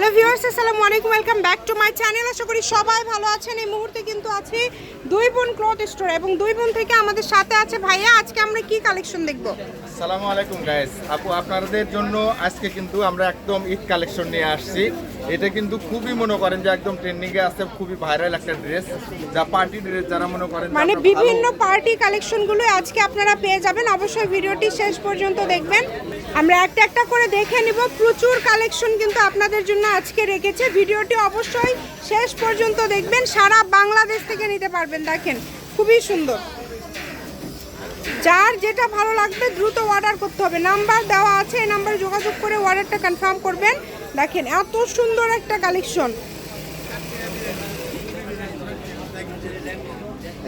Hello viewers, আসসালামু আলাইকুম, welcome back to my channel. আশা করি সবাই ভালো আছেন। এই মুহূর্তে কিন্তু আছি দুই বোন ক্লথ স্টোর এবং দুই বোন থেকে আমাদের সাথে আছে ভাইয়া। আজকে আমরা কি কালেকশন দেখব? আসসালামু আলাইকুম গাইস। আপু আপনাদের জন্য আজকে কিন্তু আমরা একদম ঈদ কালেকশন নিয়ে আসছি। এটা কিন্তু খুবই মনে করেন যে একদম ট্রেন্ডিং এ আছে, খুবই ভাইরাল একটা ড্রেস, যা পার্টি ড্রেস যারা মনে করেন মানে বিভিন্ন পার্টি কালেকশনগুলো আজকে আপনারা পেয়ে যাবেন। অবশ্যই ভিডিওটি শেষ পর্যন্ত দেখবেন। আমরা একটা একটা করে দেখে নিব। প্রচুর কালেকশন কিন্তু আপনাদের জন্য আজকে রেখেছে। ভিডিওটি অবশ্যই শেষ পর্যন্ত দেখবেন। সারা বাংলাদেশ থেকে নিতে পারবেন। দেখেন খুবই সুন্দর। যার যেটা ভালো লাগবে দ্রুত অর্ডার করতে হবে। নাম্বার দেওয়া আছে, এই নাম্বারে যোগাযোগ করে অর্ডারটা কনফার্ম করবেন। দেখেন এত সুন্দর একটা কালেকশন,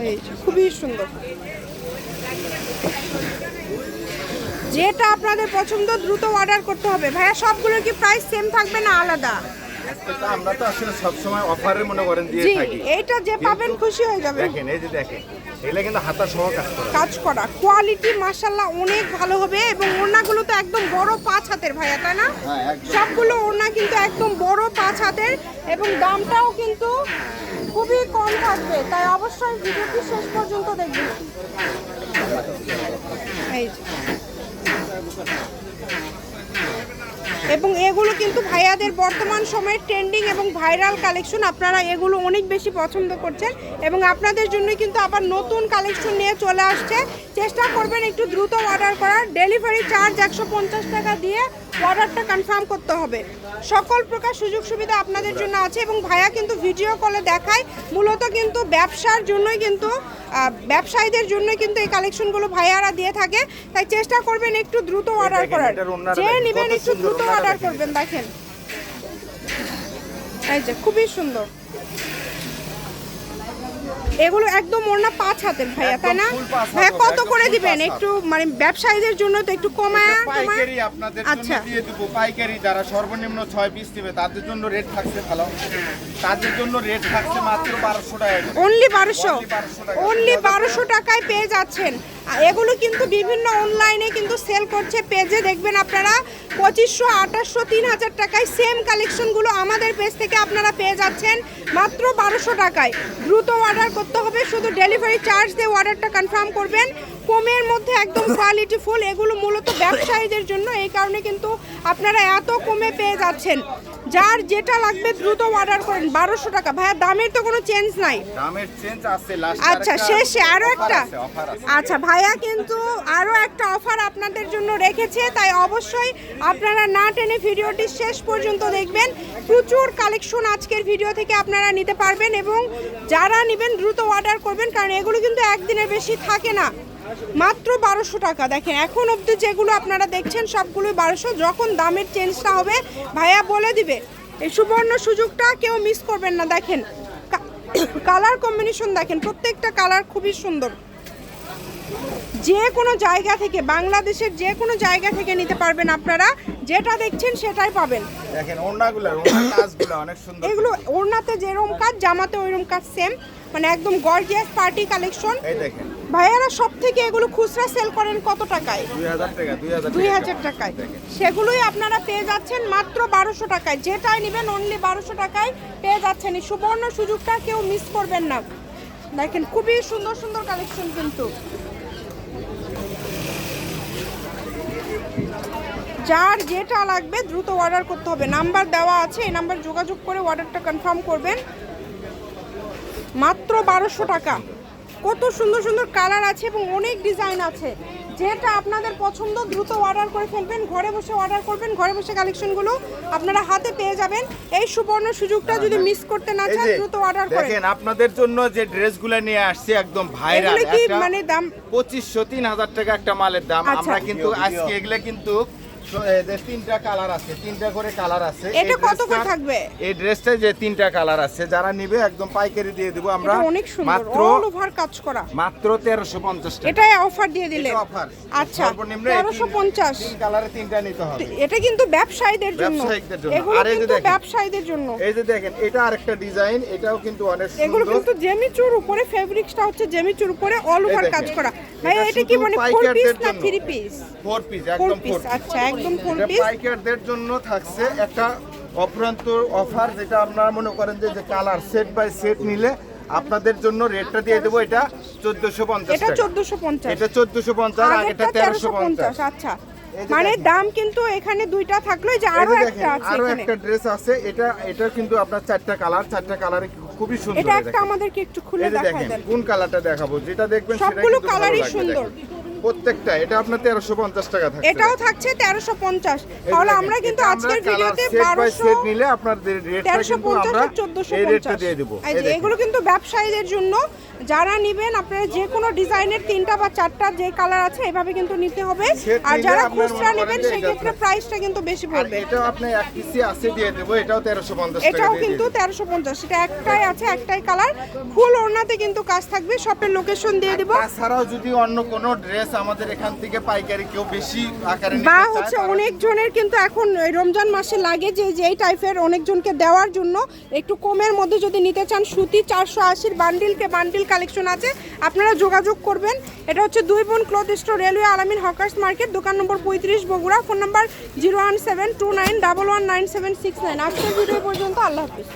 এই খুবই সুন্দর। যেটা আপনাদের পছন্দ দ্রুত অর্ডার করতে হবে। ভাইয়া সবগুলোর কি প্রাইস সেম থাকবে না আলাদা? এটা আমরা তো আসলে সব সময় অফারে মনে করেন দিয়ে জি, থাকি। এইটা যে পাবেন খুশি হয়ে যাবেন। দেখেন এই যে দেখেন, এগুলা কিন্তু হাতা সহ কাজ করা কোয়ালিটি মাশাআল্লাহ অনেক ভালো হবে। এবং ওড়নাগুলো তো একদম বড় 5 হাতের ভাইয়া, তাই না? হ্যাঁ, একদম। সবগুলো ওড়না কিন্তু একদম বড় 5 হাতের এবং দামটাও কিন্তু খুবই কম থাকবে। তাই অবশ্যই ভিডিওটি শেষ পর্যন্ত দেখবেন। এই যে। এবং এগুলো কিন্তু ভাইয়াদের বর্তমান সময়ের ট্রেন্ডিং এবং ভাইরাল কালেকশন। আপনারা এগুলো অনেক বেশি পছন্দ করছেন এবং আপনাদের জন্য কিন্তু আবার নতুন কালেকশন নিয়ে চলে আসছে। চেষ্টা করবেন একটু দ্রুত অর্ডার করার। ডেলিভারি চার্জ 150 টাকা দিয়ে অর্ডারটা কনফার্ম করতে হবে। সকল প্রকার সুযোগ সুবিধা আপনাদের জন্য আছে এবং ভাইয়া কিন্তু ভিডিও কলে দেখায়। মূলত কিন্তু ব্যবসার জন্যই কিন্তু ব্যবসায়ীদের জন্যই কিন্তু এই কালেকশনগুলো ভাইয়ারা দিয়ে থাকে। তাই চেষ্টা করবেন একটু দ্রুত অর্ডার করার। যে নেবেন একটু দ্রুত অর্ডার করবেন। দেখেন এই যে খুবই সুন্দর। এগুলো একদম ওড়না 5 হাতের ভাইয়া, তাই না? ভাইয়া কত করে দিবেন? একটু মানে ব্যবসায়ীদের জন্য তো একটু কমায়। পাইকারি আপনাদের জন্য দিয়ে দেব। পাইকারি যারা সর্বনিম্ন 6 পিস নেবে তাদের জন্য রেট থাকছে ভালো। তাদের জন্য রেট থাকছে মাত্র 1200 টাকা। অনলি 1200, অনলি 1200 টাকায় পেয়ে যাচ্ছেন। এগুলো কিন্তু বিভিন্ন অনলাইনে কিন্তু সেল করছে। পেজে দেখবেন আপনারা 2500, 2800, 3000 টাকায় সেম কালেকশনগুলো আমাদের পেজ থেকে আপনারা পেয়ে যাচ্ছেন মাত্র 1200 টাকায়। দ্রুত অর্ডার করতে হবে। শুধু ডেলিভারি চার্জ দিয়ে অর্ডারটা কনফার্ম করবেন। কমের মধ্যে একদম কোয়ালিটি ফুল। এগুলো মূলত ব্যবসায়ীদের জন্য, এই কারণে কিন্তু আপনারা এত কমে পেয়ে যাচ্ছেন। যার যেটা লাগবে দ্রুত অর্ডার করেন। 1200 টাকা ভাইয়া, দামের তো কোনো চেঞ্জ নাই। দামের চেঞ্জ আছে লাস্ট। আচ্ছা শেষে আরো একটা। আচ্ছা ভাইয়া কিন্তু আরো একটা অফার আপনাদের জন্য রেখেছে। তাই অবশ্যই আপনারা না টেনে ভিডিওটি শেষ পর্যন্ত দেখবেন। প্রচুর কালেকশন আজকের ভিডিও থেকে আপনারা নিতে পারবেন এবং যারা নেবেন দ্রুত অর্ডার করবেন, কারণ এগুলো কিন্তু একদিনের বেশি থাকে না। মাত্র 1200 টাকা। দেখেন এখন অবধি যেগুলো আপনারা দেখছেন সবগুলোই 1200। যখন দামের চেঞ্জটা হবে ভাইয়া বলে দিবে। এই সুবর্ণ সুযোগটা কেউ মিস করবেন না। দেখেন কালার কম্বিনেশন দেখেন, প্রত্যেকটা কালার খুবই সুন্দর। যে কোনো জায়গা থেকে, বাংলাদেশের যে কোনো জায়গা থেকে নিতে পারবেন আপনারা। যেটা দেখছেন সেটাই পাবেন। দেখেন ওড়নাগুলো, ওড়নার কাজগুলো অনেক সুন্দর। এগুলো ওড়নাতে যেরকম কাজ, জামাতে ওইরকম কাজ সেম, মানে একদম গর্জিয়াস পার্টি কালেকশন। এই দেখেন ভাইয়ারা সব থেকে এগুলো খুচরা সেল করেন কত টাকায়? 2000 টাকা। 2000 টাকায়। সেগুলোই আপনারা পেয়ে যাচ্ছেন মাত্র 1200 টাকায়। যেটাই নেবেন অনলি 1200 টাকায় পেয়ে যাচ্ছেন। এই সুবর্ণ সুযোগটা কেউ মিস করবেন না। দেখেন খুবই সুন্দর সুন্দর কালেকশন কিন্তু। যার যেটা লাগবে দ্রুত অর্ডার করতে হবে। নাম্বার দেওয়া আছে, এই নাম্বার যোগাযোগ করে অর্ডারটা কনফার্ম করবেন। মাত্র 1200 টাকা। কত সুন্দর সুন্দর কালার আছে এবং অনেক ডিজাইন আছে। যেটা আপনাদের পছন্দ দ্রুত অর্ডার করে ফেলবেন। ঘরে বসে অর্ডার করবেন, ঘরে বসে কালেকশনগুলো আপনারা হাতে পেয়ে যাবেন। এই সুবর্ণ সুযোগটা যদি মিস করতে না চান দ্রুত অর্ডার করেন। দেখেন আপনাদের জন্য যে ড্রেসগুলো নিয়ে আসছি একদম ভাইরাল। এগুলো কি মানে দাম 2500, 3000 টাকা একটা মালের দাম। আচ্ছা। আমরা কিন্তু আজকে এগুলা কিন্তু তিনটা কালার আছে, তিনটা করে কালার আছে। এটা কত করে থাকবে? এই ড্রেসটা যে তিনটা কালার আছে, যারা নিবে একদম পাইকারি দিয়ে দেব আমরা। অনেক সুন্দর, মাত্র অল ওভার কাজ করা। মাত্র 1350 টাকা। এটাই অফার দিয়ে দিলেন। অফার। আচ্ছা সর্বনিম্ন 1350। তিন কালারে তিনটা নিতে হবে। এটা কিন্তু ব্যবসায়ীদের জন্য। ব্যবসায়ীদের জন্য। এগুলো আর এই যে কিন্তু দেখেন, ব্যবসায়ীদের জন্য। এই যে দেখেন এটা আরেকটা ডিজাইন, এটাও কিন্তু অনেক এগুলো সুন্দর। কিন্তু জেমিচুর উপরে, ফেব্রিক্সটা হচ্ছে জেমিচুর উপরে অল ওভার কাজ করা। ভাই এটা কি শুধু মানে 4 পাইকারদের পিস না জন্য। 3 পিস? 4 পিস, 4 একদম 4 পিস। পিস। আচ্ছা একদম 4 এটা পিস। পাইকারদের জন্য থাকছে একটা অফুরন্ত অফার, যেটা আপনারা মনে করেন যে কালার সেট বাই সেট নিলে আপনাদের জন্য রেটটা দিয়ে দেবো এটা 1450 এটা টাকা। 1450, এটা 1450 আর এটা 1350। আচ্ছা, এই যে মানে দেখেন। দাম কিন্তু এখানে দুইটা থাকলো, যে এই আরো যে একটা দেখেন, আছে আরো এখানে। একটা ড্রেস আছে, এটা কিন্তু আপনার চারটা কালারে খুবই সুন্দর। এটা এই একটা দেখেন। আমাদেরকে একটু খুলে এই যে দেখায় দেখেন দেন। কোন কালারটা দেখাবো, যেটা দেখবেন সেটা সবগুলো কিন্তু ভালো কালারই লাগবে। সুন্দর। দেখেন। প্রত্যেকটা এটা আপনার 1350 টাকা থাকছে। এটাও থাকছে 1350। তাহলে আমরা কিন্তু আজকের ভিডিওতে সেট 1200 নিলে আপনাদের রেটটা কিন্তু 1350 আমরা আর 1450 এই রেটটা দিয়ে দেব। এই যে এগুলো কিন্তু ব্যবসায়ীদের জন্য, যারা নেবেন আপনারা যে কোনো ডিজাইনের 3টা বা 4টা যে কালার আছে এভাবে কিন্তু নিতে হবে। Set আর নিলে যারা আপনার খুচরা মনে করেন নেবেন যে সেই এটা ক্ষেত্রে প্রাইসটা কিন্তু বেশি আর পড়বে। এটাও আপনি এক পিসি আছে দিয়ে দেব, এটাও 1350 টাকা এটাও দিয়ে কিন্তু দেব। 1350, এটা একটাই আছে, একটাই কালার, ফুল ওড়নাতে কিন্তু কাজ থাকবে। শপের লোকেশন দিয়ে দিব, তাছাড়াও যদি অন্য কোনো ড্রেস আমাদের এখান থেকে পাইকারি কেউ বেশি আকারে নিতে বা চায়, হচ্ছে তারা অনেক জনের কিন্তু এখন এই রমজান মাসে লাগে যে যেই টাইপের অনেকজনকে দেওয়ার জন্য একটু কমের মধ্যে যদি নিতে চান, সুতি 480 বান্ডিল কালেকশন আছে, আপনারা যোগাযোগ করবেন। এটা হচ্ছে 2 বোন ক্লথ স্টোর, রেলওয়ে আলামিন হকার্স মার্কেট, দোকান নম্বর 35 বগুড়া, ফোন নাম্বার 01729119769। আজকের ভিডিও পর্যন্ত, আল্লাহ হাফিজ।